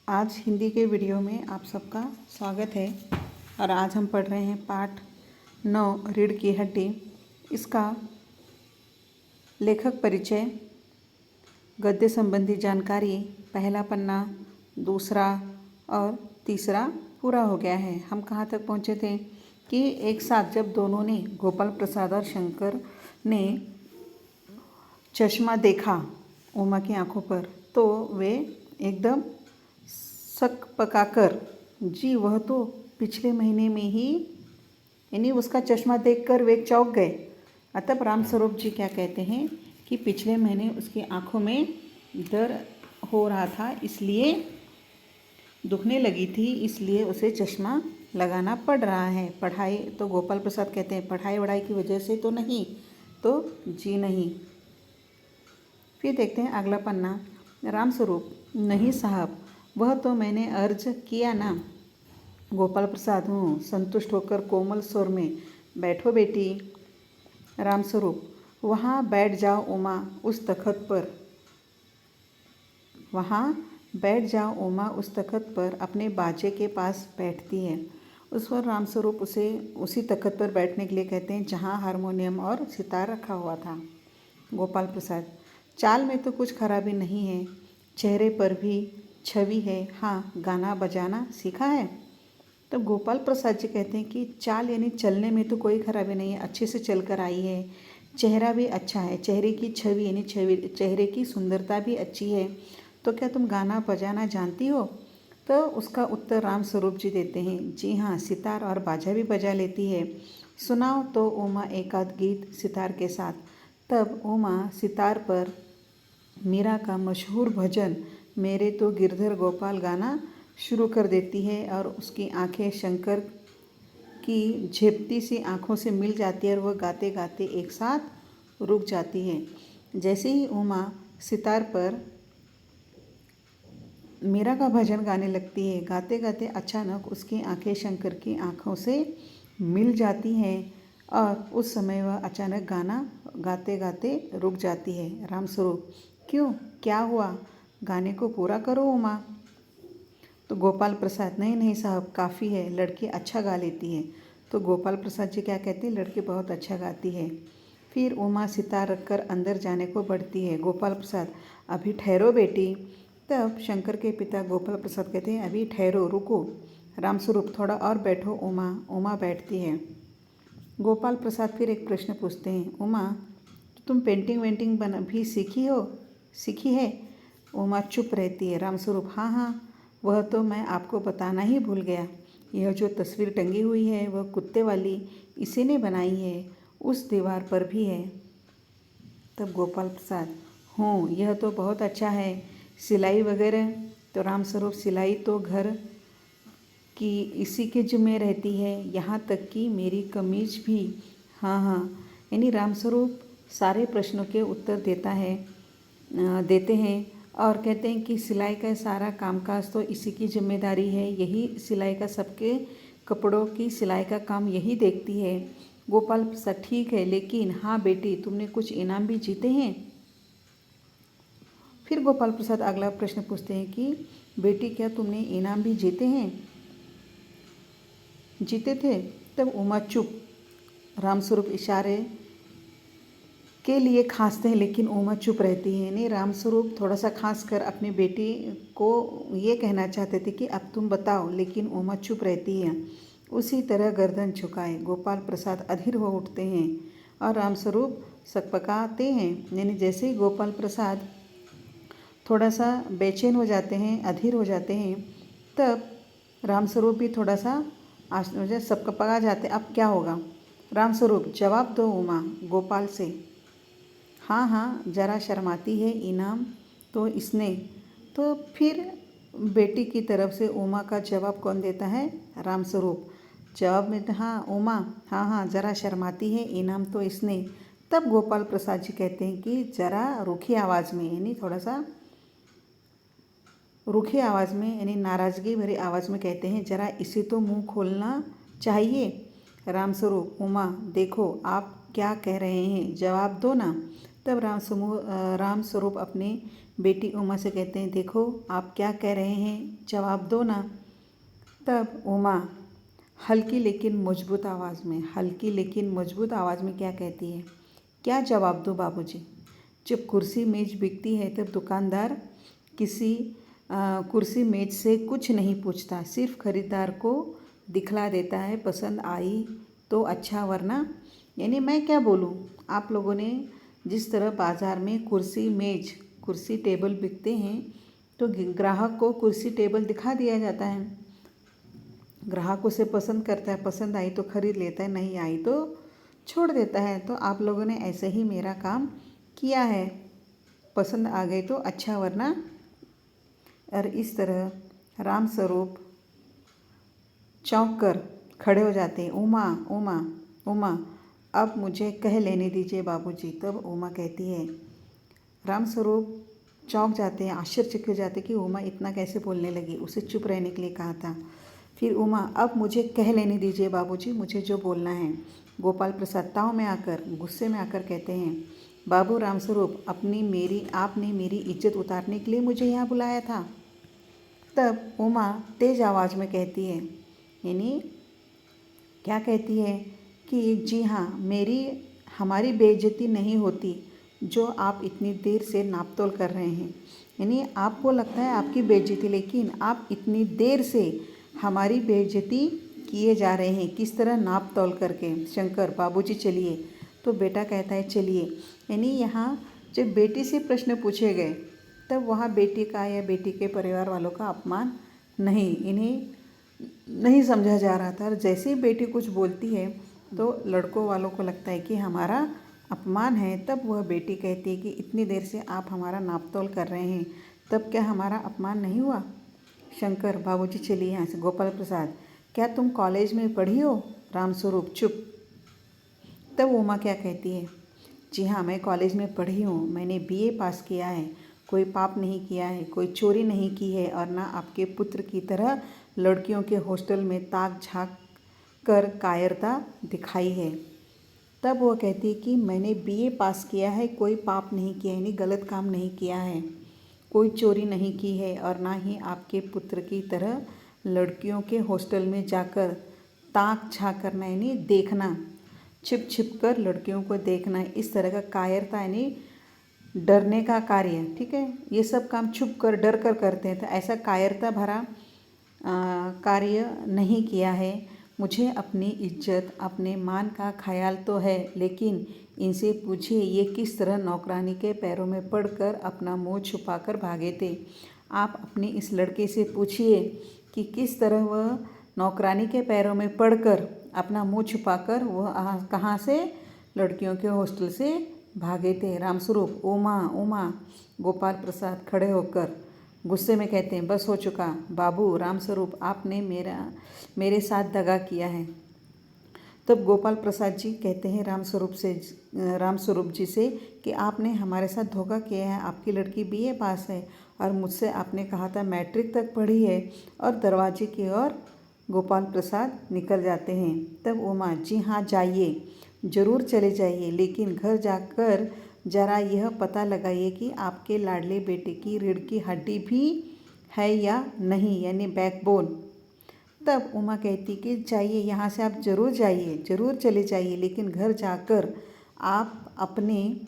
आज हिंदी के वीडियो में आप सबका स्वागत है। और आज हम पढ़ रहे हैं पाठ 9 रीढ़ की हड्डी। इसका लेखक परिचय, गद्य संबंधी जानकारी, पहला पन्ना, दूसरा और तीसरा पूरा हो गया है। हम कहाँ तक पहुँचे थे कि एक साथ जब दोनों ने, गोपाल प्रसाद और शंकर ने चश्मा देखा उमा की आंखों पर, तो वे एकदम शक पकाकर, जी वह तो पिछले महीने में ही, यानी उसका चश्मा देखकर वे चौंक गए। तब रामस्वरूप जी क्या कहते हैं कि पिछले महीने उसकी आंखों में दर्द हो रहा था, इसलिए दुखने लगी थी, इसलिए उसे चश्मा लगाना पड़ रहा है। पढ़ाई, तो गोपाल प्रसाद कहते हैं पढ़ाई वढ़ाई की वजह से तो नहीं, तो जी नहीं। फिर देखते हैं अगला पन्ना। रामस्वरूप, नहीं साहब, वह तो मैंने अर्ज किया ना। गोपाल प्रसाद, हूँ संतुष्ट होकर कोमल स्वर में, बैठो बेटी। रामस्वरूप, वहाँ बैठ जाओ उमा उस तख्त पर। उस तख्त पर अपने बाजे के पास बैठती है। उस पर रामस्वरूप उसे उसी तख्त पर बैठने के लिए कहते हैं जहाँ हारमोनियम और सितार रखा हुआ था। गोपाल प्रसाद, चाल में तो कुछ खराबी नहीं है, चेहरे पर भी छवि है। हाँ, गाना बजाना सीखा है? तब गोपाल प्रसाद जी कहते हैं कि चाल यानी चलने में तो कोई खराबी नहीं है, अच्छे से चल कर आई है। चेहरा भी अच्छा है, चेहरे की छवि यानी चेहरे की सुंदरता भी अच्छी है। तो क्या तुम गाना बजाना जानती हो? तो उसका उत्तर रामस्वरूप जी देते हैं, जी हाँ, सितार और बाजा भी बजा लेती है। सुनाओ तो उमा एक आध गीत सितार के साथ। तब उमा सितार पर मीरा का मशहूर भजन मेरे तो गिरधर गोपाल गाना शुरू कर देती है और उसकी आंखें शंकर की झेपती सी आंखों से मिल जाती है और वह गाते गाते एक साथ रुक जाती है। जैसे ही उमा सितार पर मीरा का भजन गाने लगती है, गाते गाते अचानक उसकी आंखें शंकर की आंखों से मिल जाती हैं और उस समय वह अचानक गाना गाते गाते रुक जाती है। रामस्वरूप, क्यों, क्या हुआ? गाने को पूरा करो उमा। तो गोपाल प्रसाद, नहीं नहीं साहब, काफ़ी है, लड़की अच्छा गा लेती है। तो गोपाल प्रसाद जी क्या कहते हैं, लड़की बहुत अच्छा गाती है। फिर उमा सितार रखकर अंदर जाने को बढ़ती है। गोपाल प्रसाद, अभी ठहरो बेटी। तब शंकर के पिता गोपाल प्रसाद कहते हैं, अभी ठहरो, रुको। रामस्वरूप, थोड़ा और बैठो उमा। उमा बैठती है। गोपाल प्रसाद फिर एक प्रश्न पूछते हैं, उमा, तुम पेंटिंग वेंटिंग भी सीखी है? उमा चुप रहती है। रामस्वरूप, हाँ हाँ, वह तो मैं आपको बताना ही भूल गया। यह जो तस्वीर टंगी हुई है वह कुत्ते वाली इसी ने बनाई है, उस दीवार पर भी है। तब गोपाल प्रसाद, हूँ, यह तो बहुत अच्छा है। सिलाई वगैरह? तो रामस्वरूप, सिलाई तो घर की इसी के जिम्मे रहती है, यहाँ तक कि मेरी कमीज भी। हाँ हाँ, यानी रामस्वरूप सारे प्रश्नों के उत्तर देते हैं और कहते हैं कि सिलाई का सारा कामकाज तो इसी की जिम्मेदारी है, यही सिलाई का, सबके कपड़ों की सिलाई का काम यही देखती है। गोपाल प्रसाद, ठीक है, लेकिन हाँ बेटी, तुमने कुछ इनाम भी जीते हैं? फिर गोपाल प्रसाद अगला प्रश्न पूछते हैं कि बेटी, क्या तुमने इनाम भी जीते थे? तब उमा चुप। रामस्वरूप इशारे के लिए खांसते हैं, लेकिन उमा चुप रहती है। नहीं, रामस्वरूप थोड़ा सा खांस कर अपनी बेटी को ये कहना चाहते थे कि अब तुम बताओ, लेकिन उमा चुप रहती है, उसी तरह गर्दन झुकाए। गोपाल प्रसाद अधीर हो उठते हैं और रामस्वरूप सकपकाते हैं। यानी जैसे ही गोपाल प्रसाद थोड़ा सा बेचैन हो जाते हैं, अधीर हो जाते हैं, तब रामस्वरूप भी थोड़ा सा सकपका जाते। अब क्या होगा? रामस्वरूप, जवाब दो उमा। गोपाल से, हाँ हाँ, जरा शर्माती है, इनाम तो इसने। तो फिर बेटी की तरफ से उमा का जवाब कौन देता है? रामस्वरूप। जवाब में, हाँ उमा, हाँ हाँ, जरा शर्माती है, इनाम तो इसने। तब गोपाल प्रसाद जी कहते हैं कि जरा रूखी आवाज़ में, यानी थोड़ा सा रूखी आवाज़ में, यानी नाराज़गी भरी आवाज़ में कहते हैं, जरा इसे तो मुंह खोलना चाहिए। रामस्वरूप, उमा, देखो आप क्या कह रहे हैं, जवाब दो ना। तब राम स्वरूप अपनी बेटी उमा से कहते हैं, देखो आप क्या कह रहे हैं, जवाब दो ना। तब उमा हल्की लेकिन मजबूत आवाज़ में क्या कहती है, क्या जवाब दूँ बाबूजी। जब कुर्सी मेज बिकती है तब दुकानदार किसी कुर्सी मेज से कुछ नहीं पूछता, सिर्फ खरीदार को दिखला देता है, पसंद आई तो अच्छा, वरना यानी मैं क्या बोलूँ। आप लोगों ने जिस तरह बाज़ार में कुर्सी टेबल बिकते हैं तो ग्राहक को कुर्सी टेबल दिखा दिया जाता है, ग्राहक उसे पसंद करता है, पसंद आई तो खरीद लेता है, नहीं आई तो छोड़ देता है। तो आप लोगों ने ऐसे ही मेरा काम किया है, पसंद आ गई तो अच्छा, वरना। और इस तरह राम स्वरूप चौंक कर खड़े हो जाते हैं, उमा उमा उमा अब मुझे कह लेने दीजिए बाबूजी। तब उमा कहती है, राम स्वरूप चौंक जाते हैं, आश्चर्यचकित हो जाते कि उमा इतना कैसे बोलने लगी, उसे चुप रहने के लिए कहा था। फिर उमा, अब मुझे कह लेने दीजिए बाबूजी, मुझे जो बोलना है। गोपाल प्रसाद गुस्से में आकर कहते हैं, बाबू राम स्वरूप आपने मेरी इज्जत उतारने के लिए मुझे यहाँ बुलाया था। तब उमा तेज आवाज़ में कहती है, यानी क्या कहती है कि जी हाँ, हमारी बेइज्जती नहीं होती जो आप इतनी देर से नापतोल कर रहे हैं। यानी आपको लगता है आपकी बेइज्जती, लेकिन आप इतनी देर से हमारी बेइज्जती किए जा रहे हैं, किस तरह नाप तोल करके। शंकर, बाबूजी चलिए। तो बेटा कहता है चलिए। यानी यहाँ जब बेटी से प्रश्न पूछे गए तब वहाँ बेटी का या बेटी के परिवार वालों का अपमान नहीं समझा जा रहा था। और जैसे ही बेटी कुछ बोलती है तो लड़कों वालों को लगता है कि हमारा अपमान है। तब वह बेटी कहती है कि इतनी देर से आप हमारा नापतोल कर रहे हैं, तब क्या हमारा अपमान नहीं हुआ। शंकर, बाबूजी चलिए यहाँ से। गोपाल प्रसाद, क्या तुम कॉलेज में पढ़ी हो। रामस्वरूप, चुप। तब उमा क्या कहती है, जी हाँ, मैं कॉलेज में पढ़ी हूँ, मैंने बीए पास किया है, कोई पाप नहीं किया है, कोई चोरी नहीं की है, और ना आपके पुत्र की तरह लड़कियों के हॉस्टल में ताक झाँक कर कायरता दिखाई है। तब वो कहती है कि मैंने बीए पास किया है, कोई पाप नहीं किया, यानी गलत काम नहीं किया है, कोई चोरी नहीं की है, और ना ही आपके पुत्र की तरह लड़कियों के हॉस्टल में जाकर ताक झाँक करना, यानी देखना, छिप छिप कर लड़कियों को देखना, इस तरह का कायरता यानी डरने का कार्य। ठीक है, ये सब काम छुप कर डर कर करते हैं, तो ऐसा कायरता भरा कार्य नहीं किया है। मुझे अपनी इज्जत, अपने मान का ख्याल तो है, लेकिन इनसे पूछिए ये किस तरह नौकरानी के पैरों में पड़कर अपना मुंह छुपाकर भागे थे। आप अपनी इस लड़के से पूछिए कि किस तरह वह नौकरानी के पैरों में पड़कर अपना मुंह छुपाकर वह कहाँ से लड़कियों के हॉस्टल से भागे थे। रामस्वरूप, उमा उमा। गोपाल प्रसाद खड़े होकर गुस्से में कहते हैं, बस हो चुका बाबू रामस्वरूप, आपने मेरे साथ दगा किया है। तब गोपाल प्रसाद जी कहते हैं रामस्वरूप जी से कि आपने हमारे साथ धोखा किया है, आपकी लड़की बीए पास है और मुझसे आपने कहा था मैट्रिक तक पढ़ी है, और दरवाजे की ओर गोपाल प्रसाद निकल जाते हैं। तब उमा, जी हाँ जाइए, ज़रूर चले जाइए, लेकिन घर जाकर ज़रा यह पता लगाइए कि आपके लाडले बेटे की रीढ़ की हड्डी भी है या नहीं, यानी बैकबोन। तब उमा कहती कि जाइए, यहाँ से आप ज़रूर जाइए, ज़रूर चले जाइए, लेकिन घर जाकर आप अपने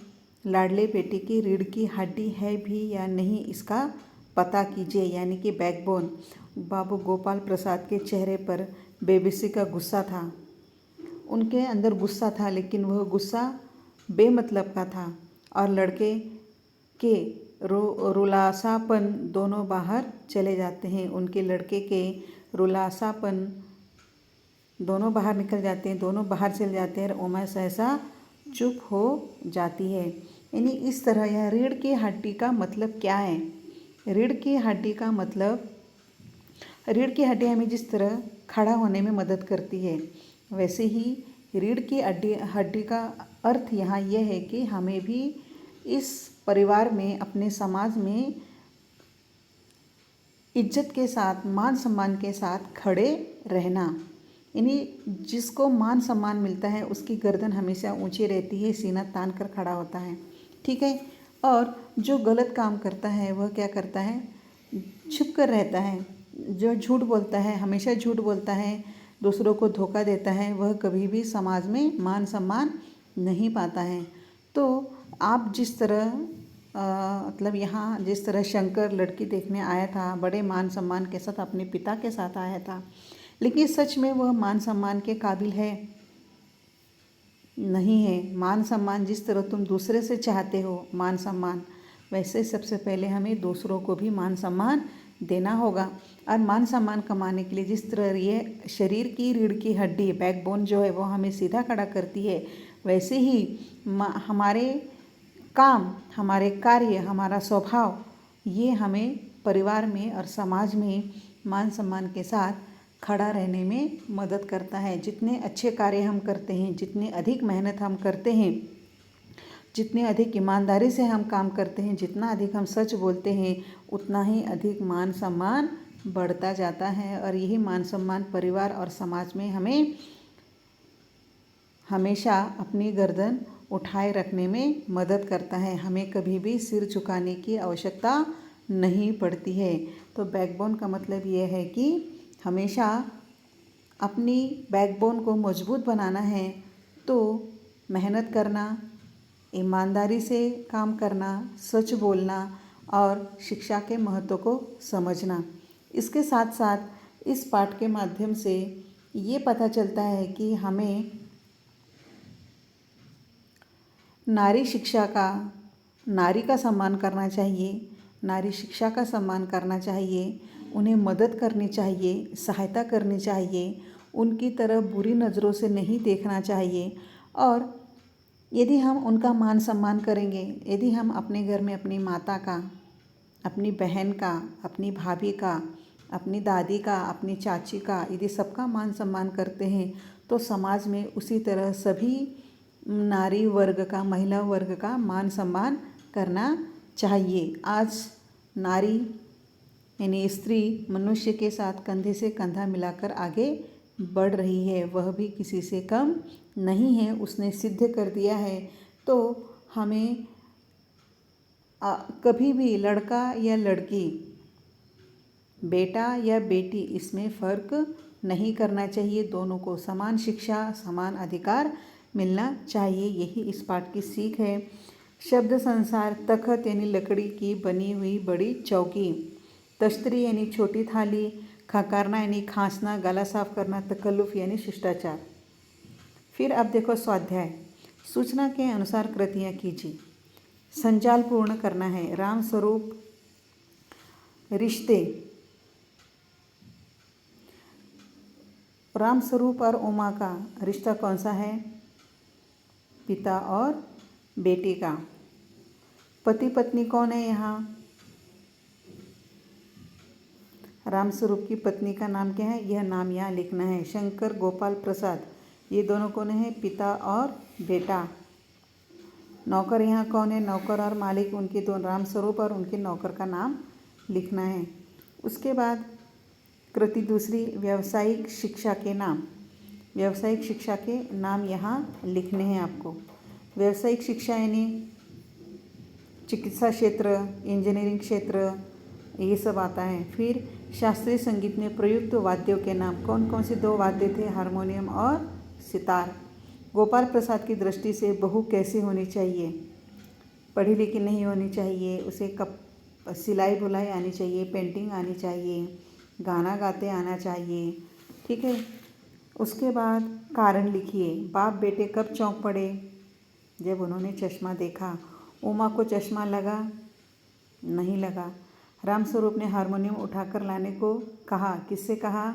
लाडले बेटे की रीढ़ की हड्डी है भी या नहीं इसका पता कीजिए, यानी कि बैकबोन। बाबू गोपाल प्रसाद के चेहरे पर बेबसी का गुस्सा था, उनके अंदर गुस्सा था, लेकिन वह गुस्सा बेमतलब का था, और लड़के के रुलासापन दोनों बाहर चले जाते हैं। उनके लड़के के रुलासापन दोनों बाहर निकल जाते हैं, दोनों बाहर चले जाते हैं, और उमा सहसा चुप हो जाती है। यानी इस तरह यह रीढ़ की हड्डी का मतलब क्या है। रीढ़ की हड्डी का मतलब, रीढ़ की हड्डी हमें जिस तरह खड़ा होने में मदद करती है, वैसे ही रीढ़ की हड्डी का अर्थ यहाँ यह है कि हमें भी इस परिवार में, अपने समाज में इज्जत के साथ, मान सम्मान के साथ खड़े रहना। यानी जिसको मान सम्मान मिलता है उसकी गर्दन हमेशा ऊंची रहती है, सीना तान कर खड़ा होता है। ठीक है। और जो गलत काम करता है वह क्या करता है, छुप कर रहता है। जो झूठ बोलता है, हमेशा झूठ बोलता है, दूसरों को धोखा देता है, वह कभी भी समाज में मान सम्मान नहीं पाता है। तो आप जिस तरह मतलब यहाँ जिस तरह शंकर लड़की देखने आया था, बड़े मान सम्मान के साथ अपने पिता के साथ आया था, लेकिन सच में वह मान सम्मान के काबिल है? नहीं है। मान सम्मान जिस तरह तुम दूसरे से चाहते हो मान सम्मान, वैसे सबसे पहले हमें दूसरों को भी मान सम्मान देना होगा। और मान सम्मान कमाने के लिए जिस तरह ये शरीर की रीढ़ की हड्डी बैकबोन जो है वो हमें सीधा खड़ा करती है, वैसे ही हमारे काम, हमारे कार्य, हमारा स्वभाव, ये हमें परिवार में और समाज में मान सम्मान के साथ खड़ा रहने में मदद करता है। जितने अच्छे कार्य हम करते हैं, जितनी अधिक मेहनत हम करते हैं, जितने अधिक ईमानदारी से हम काम करते हैं, जितना अधिक हम सच बोलते हैं, उतना ही अधिक मान सम्मान बढ़ता जाता है। और यही मान सम्मान परिवार और समाज में हमें हमेशा अपनी गर्दन उठाए रखने में मदद करता है। हमें कभी भी सिर झुकाने की आवश्यकता नहीं पड़ती है। तो बैकबोन का मतलब ये है कि हमेशा अपनी बैकबोन को मजबूत बनाना है तो मेहनत करना, ईमानदारी से काम करना, सच बोलना और शिक्षा के महत्व को समझना। इसके साथ साथ इस पाठ के माध्यम से ये पता चलता है कि हमें नारी शिक्षा का, नारी का सम्मान करना चाहिए, नारी शिक्षा का सम्मान करना चाहिए, उन्हें मदद करनी चाहिए, सहायता करनी चाहिए, उनकी तरफ बुरी नज़रों से नहीं देखना चाहिए। और यदि हम उनका मान सम्मान करेंगे, यदि हम अपने घर में अपनी माता का, अपनी बहन का, अपनी भाभी का, अपनी दादी का, अपनी चाची का, यदि सबका मान सम्मान करते हैं तो समाज में उसी तरह सभी नारी वर्ग का, महिला वर्ग का मान सम्मान करना चाहिए। आज नारी यानी स्त्री मनुष्य के साथ कंधे से कंधा मिलाकर आगे बढ़ रही है, वह भी किसी से कम नहीं है, उसने सिद्ध कर दिया है। तो हमें कभी भी लड़का या लड़की, बेटा या बेटी, इसमें फ़र्क नहीं करना चाहिए। दोनों को समान शिक्षा, समान अधिकार मिलना चाहिए। यही इस पाठ की सीख है। शब्द संसार, तखत यानी लकड़ी की बनी हुई बड़ी चौकी, तश्तरी यानी छोटी थाली, खकारना यानी खांसना, गला साफ करना, तकल्लुफ़ यानी शिष्टाचार। फिर अब देखो स्वाध्याय। सूचना के अनुसार कृतियाँ कीजिए। संजाल पूर्ण करना है। राम स्वरूप रिश्ते, राम स्वरूप और उमा का रिश्ता कौन सा है? पिता और बेटी का। पति पत्नी कौन है यहाँ? राम स्वरूप की पत्नी का नाम क्या है? यह नाम यहाँ लिखना है। शंकर गोपाल प्रसाद, ये दोनों कौन है? पिता और बेटा। नौकर यहाँ कौन है? नौकर और मालिक, उनके दो, राम स्वरूप और उनके नौकर का नाम लिखना है। उसके बाद कृति दूसरी, व्यावसायिक शिक्षा के नाम। व्यावसायिक शिक्षा के नाम यहाँ लिखने हैं आपको। व्यावसायिक शिक्षा यानी चिकित्सा क्षेत्र, इंजीनियरिंग क्षेत्र, ये सब आता है। फिर शास्त्रीय संगीत में प्रयुक्त वाद्यों के नाम। कौन कौन से दो वाद्य थे? हारमोनियम और सितार। गोपाल प्रसाद की दृष्टि से बहू कैसी होनी चाहिए? पढ़ी लिखी नहीं होनी चाहिए, उसे सिलाई बुनाई आनी चाहिए, पेंटिंग आनी चाहिए, गाना गाते आना चाहिए। ठीक है। उसके बाद कारण लिखिए। बाप बेटे कब चौंक पड़े? जब उन्होंने चश्मा देखा। उमा को चश्मा लगा? नहीं लगा। रामस्वरूप ने हारमोनियम उठाकर लाने को कहा। किससे कहा?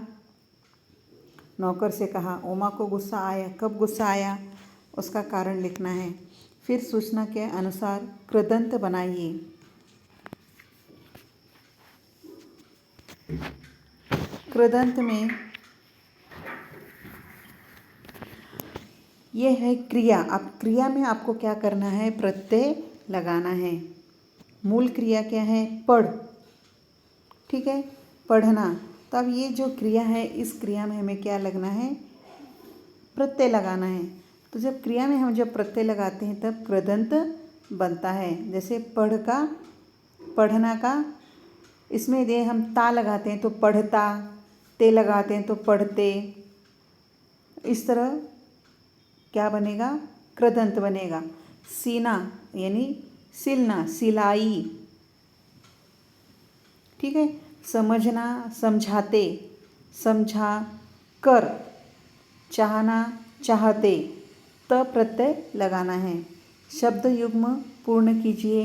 नौकर से कहा। उमा को गुस्सा आया। कब गुस्सा आया? उसका कारण लिखना है। फिर सूचना के अनुसार कृदंत बनाइए। कृदंत में यह है क्रिया। अब क्रिया में आपको क्या करना है? प्रत्यय लगाना है। मूल क्रिया क्या है? पढ़। ठीक है, पढ़ना। तो अब ये जो क्रिया है, इस क्रिया में हमें क्या लगना है? प्रत्यय लगाना है। तो जब क्रिया में हम जब प्रत्यय लगाते हैं तब कृदंत बनता है। जैसे पढ़ का, पढ़ना का, इसमें यदि हम ता लगाते हैं तो पढ़ता, ते लगाते हैं तो पढ़ते। इस तरह क्या बनेगा, कृदंत बनेगा। सीना यानी सिलना, सिलाई। ठीक है। समझना, समझाते, समझा कर। चाहना, चाहते। त प्रत्यय लगाना है। शब्द युग्म पूर्ण कीजिए।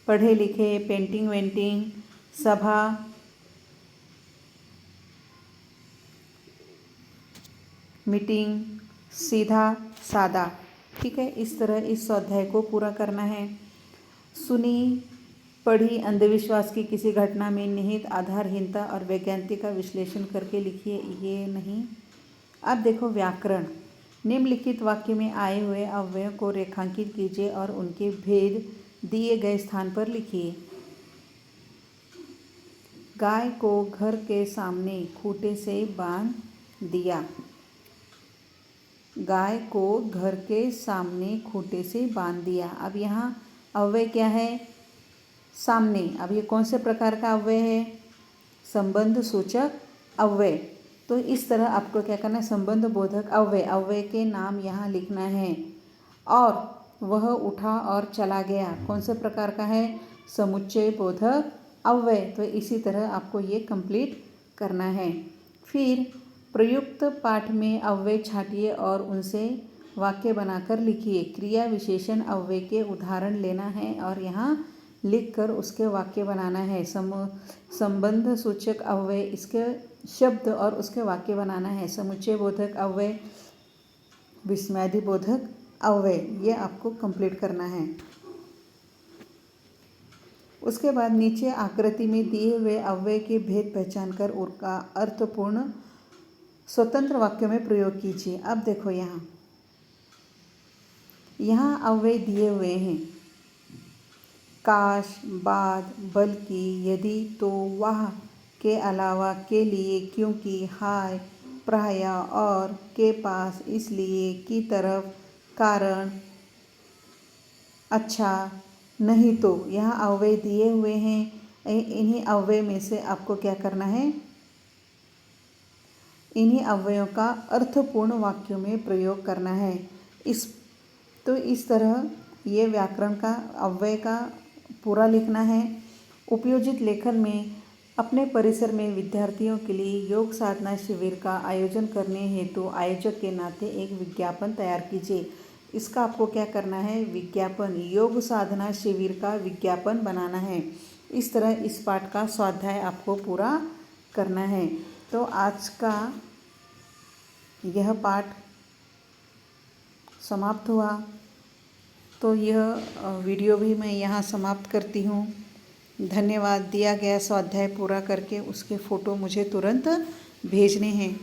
पढ़े लिखे, पेंटिंग वेंटिंग, सभा, मीटिंग, सीधा, सादा। ठीक है। इस तरह इस स्वाध्याय को पूरा करना है। सुनी, पढ़ी अंधविश्वास की किसी घटना में निहित आधारहीनता और वैज्ञानिक का विश्लेषण करके लिखिए। ये नहीं। अब देखो व्याकरण। निम्नलिखित वाक्य में आए हुए अव्ययों को रेखांकित कीजिए और उनके भेद दिए गए स्थान पर लिखिए। गाय को घर के सामने खूंटे से बांध दिया। गाय को घर के सामने खूंटे से बांध दिया। अब यहाँ अव्यय क्या है, सामने। अब ये कौन से प्रकार का अव्यय है, संबंध सूचक अव्यय। तो इस तरह आपको क्या करना है, संबंध बोधक अव्यय, अव्यय के नाम यहाँ लिखना है। और वह उठा और चला गया, कौन से प्रकार का है, समुच्चय बोधक अव्यय। तो इसी तरह आपको ये कंप्लीट करना है। फिर प्रयुक्त पाठ में अव्यय छांटिए और उनसे वाक्य बनाकर लिखिए। क्रिया विशेषण अव्यय के उदाहरण लेना है और यहाँ लिखकर उसके वाक्य बनाना है। संबंध सूचक अव्यय, इसके शब्द और उसके वाक्य बनाना है। समुच्चय बोधक अव्यय, विस्मयादि बोधक अव्यय, ये आपको कंप्लीट करना है। उसके बाद नीचे आकृति में दिए हुए अव्यय के भेद पहचान कर उनका अर्थपूर्ण स्वतंत्र वाक्यों में प्रयोग कीजिए। अब देखो यहाँ अव्यय दिए हुए हैं, काश, बाद, बल्कि, यदि, तो, वह, के अलावा, के लिए, क्योंकि, हाय, प्राय, और, के पास, इसलिए, की तरफ, कारण, अच्छा, नहीं तो। यहाँ अव्यय दिए हुए हैं। इन्हीं अव्यय में से आपको क्या करना है, इन्हीं अव्ययों का अर्थपूर्ण वाक्यों में प्रयोग करना है। इस तरह ये व्याकरण का अव्यय का पूरा लिखना है। उपयोजित लेखन में अपने परिसर में विद्यार्थियों के लिए योग साधना शिविर का आयोजन करने हेतु आयोजक के नाते एक विज्ञापन तैयार कीजिए। इसका आपको क्या करना है, विज्ञापन, योग साधना शिविर का विज्ञापन बनाना है। इस तरह इस पाठ का स्वाध्याय आपको पूरा करना है। तो आज का यह पाठ समाप्त हुआ। तो यह वीडियो भी मैं यहाँ समाप्त करती हूँ। धन्यवाद। दिया गया स्वाध्याय पूरा करके उसके फ़ोटो मुझे तुरंत भेजने हैं।